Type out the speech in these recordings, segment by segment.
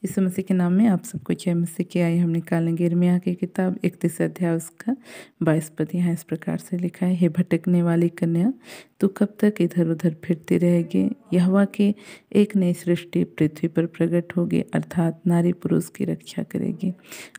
यीशु मसीह के नाम में आप सबको जय मसीह की। आइए हम निकालेंगे यिर्मयाह की किताब 31 अध्याय उसका 22 पद। यहाँ इस प्रकार से लिखा है, हे भटकने वाली कन्या, तू कब तक इधर उधर फिरती रहेगी। यहोवा की एक नई सृष्टि पृथ्वी पर प्रकट होगी, अर्थात नारी पुरुष की रक्षा करेगी।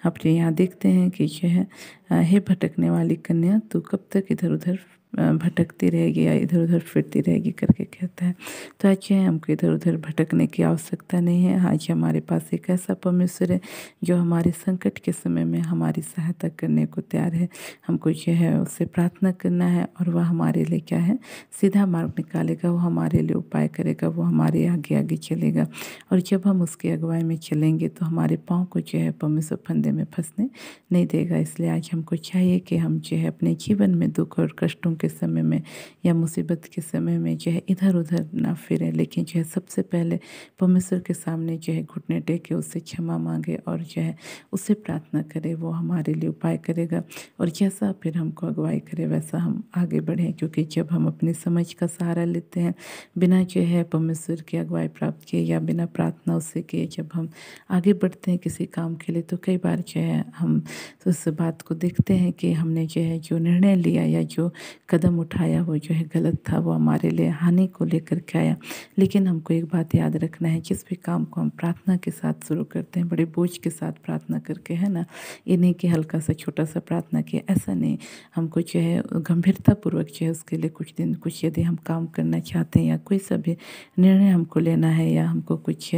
आप जो यहाँ देखते हैं कि जो है, हे भटकने वाली कन्या, तू कब तक इधर उधर भटकती रहेगी या इधर उधर फिरती रहेगी करके कहता है। तो आज जो है, हमको इधर उधर भटकने की आवश्यकता नहीं है। आज हमारे पास एक ऐसा परमेश्वर है जो हमारे संकट के समय में हमारी सहायता करने को तैयार है। हमको जो है उससे प्रार्थना करना है और वह हमारे लिए क्या है, सीधा मार्ग निकालेगा, वो हमारे लिए उपाय करेगा, वो हमारे आगे आगे चलेगा। और जब हम उसकी अगुवाई में चलेंगे तो हमारे पाँव को जो है परमेश्वर फंदे में फंसने नहीं देगा। इसलिए आज हमको चाहिए कि हम जो है अपने जीवन में दुख और कष्टों के समय में या मुसीबत के समय में जो है इधर उधर ना फिरें, लेकिन जो है सबसे पहले परमेश्वर के सामने जो है घुटने टेके उससे क्षमा मांगे और जो है उससे प्रार्थना करें। वो हमारे लिए उपाय करेगा और जैसा फिर हमको अगुवाई करे वैसा हम आगे बढ़ें। क्योंकि जब हम अपनी समझ का सहारा लेते हैं, बिना जो है परमेश्वर की अगुवाई प्राप्त किए या बिना प्रार्थना उससे किए जब हम आगे बढ़ते हैं किसी काम के लिए, तो कई बार जो है हम तो उस बात को देखते हैं कि हमने जो है जो निर्णय लिया या जो कदम उठाया वो जो है गलत था, वो हमारे लिए हानि को लेकर के आया। लेकिन हमको एक बात याद रखना है, जिस भी काम को हम प्रार्थना के साथ शुरू करते हैं, बड़े बोझ के साथ प्रार्थना करके, है ना, ये नहीं कि हल्का सा छोटा सा प्रार्थना किया, ऐसा नहीं। हमको जो है गंभीरतापूर्वक जो है उसके लिए कुछ दिन कुछ यदि हम काम करना चाहते हैं या कोई सा भी निर्णय हमको लेना है या हमको कुछ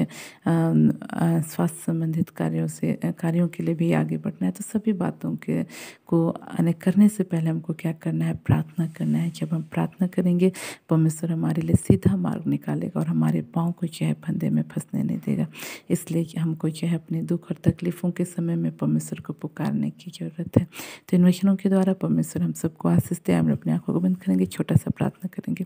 स्वास्थ्य संबंधित कार्यों के लिए भी आगे बढ़ना है, तो सभी बातों के को करने से पहले हमको क्या करना है, प्रार्थना करना है। जब हम प्रार्थना करेंगे, परमेश्वर हमारे लिए सीधा मार्ग निकालेगा और हमारे पाँव को जो है फंदे में फंसने नहीं देगा। इसलिए हमको जो है अपने दुख और तकलीफ़ों के समय में परमेश्वर को पुकारने की ज़रूरत है। तो इन वचनों के द्वारा परमेश्वर हम सबको आशीष दे। हम अपनी आंखों को बंद करेंगे, छोटा सा प्रार्थना करेंगे।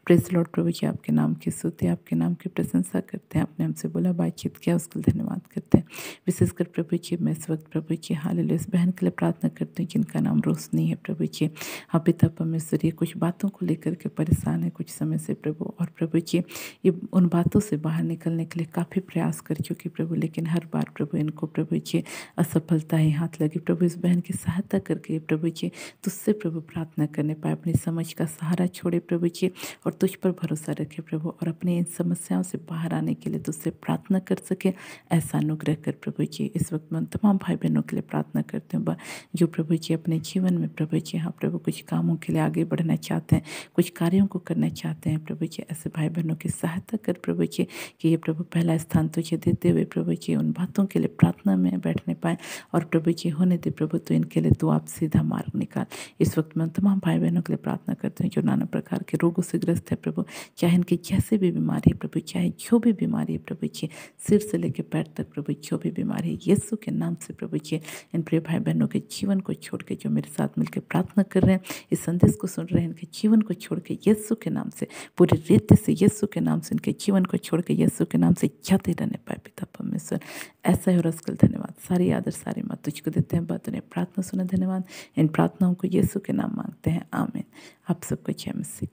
प्रेज़ लॉर्ड, प्रभु जी आपके नाम की स्तुति, आपके नाम की प्रशंसा करते हैं। आपने हमसे बोला, बातचीत किया, उसके लिए धन्यवाद करते हैं। विशेषकर प्रभु जी मैं इस वक्त प्रभु जी हालेलुया इस बहन के लिए प्रार्थना करती हूँ जिनका नाम रोशनी है। प्रभु जी हाँ पिता परमेश्वर, ये कुछ बातों को लेकर के परेशान है कुछ समय से प्रभु, और प्रभु जी ये उन बातों से बाहर निकलने के लिए काफ़ी प्रयास कर चुकी प्रभु, लेकिन हर बार प्रभु इनको प्रभु जी असफलता ही हाथ लगी। प्रभु इस बहन की सहायता करके प्रभु जी तुझसे प्रभु प्रार्थना करने पाए, अपनी समझ का सहारा छोड़े प्रभु जी और तुझ पर भरोसा रखे प्रभु, और अपनी इन समस्याओं से बाहर आने के लिए तुझसे प्रार्थना कर सके, ऐसा अनुग्रह कर प्रभु जी। इस वक्त मैं तमाम भाई बहनों के लिए प्रार्थना करती हूँ जो प्रभु जी अपने जीवन में प्रभु जी हाँ प्रभु कुछ कामों के लिए आगे बढ़ना चाहते हैं, कुछ कार्यों को करना चाहते हैं प्रभु जी, ऐसे भाई बहनों की सहायता कर प्रभु जी कि ये प्रभु पहला स्थान तुझे देते हुए प्रभु जी उन बातों के लिए प्रार्थना में बैठने पाए और प्रभु जी होने दे प्रभु, तो इनके लिए तू आप सीधा मार्ग निकाल। इस वक्त मैं तमाम भाई बहनों के लिए प्रार्थना करती हूँ जो नाना प्रकार के रोगों से ग्रस्त है प्रभु, चाहे इनकी जैसे भी बीमारी है प्रभु, चाहे जो भी बीमारी है प्रभु जी, सिर से लेकर पैर तक प्रभु जो भी बीमारी है, यीशु के नाम से प्रभु जी इन प्रिय भाई बहनों के जीवन को छोड़ के जो मेरे साथ मिलकर प्रार्थना कर रहे हैं, इस संदेश को सुन रहे हैं, इनके जीवन को छोड़ के यीशु के नाम से, पूरे रीति से यीशु के नाम से इनके जीवन को छोड़ के यीशु के नाम से जाते रहने पाए पिता परमेश्वर। ऐसा ही और असकल धन्यवाद, सारी आदर सारी मत तुझको देते हैं। बात उन्हें प्रार्थना सुना, धन्यवाद। इन प्रार्थनाओं को यीशु के नाम मांगते हैं, आमीन। आप सबको जय मसीह।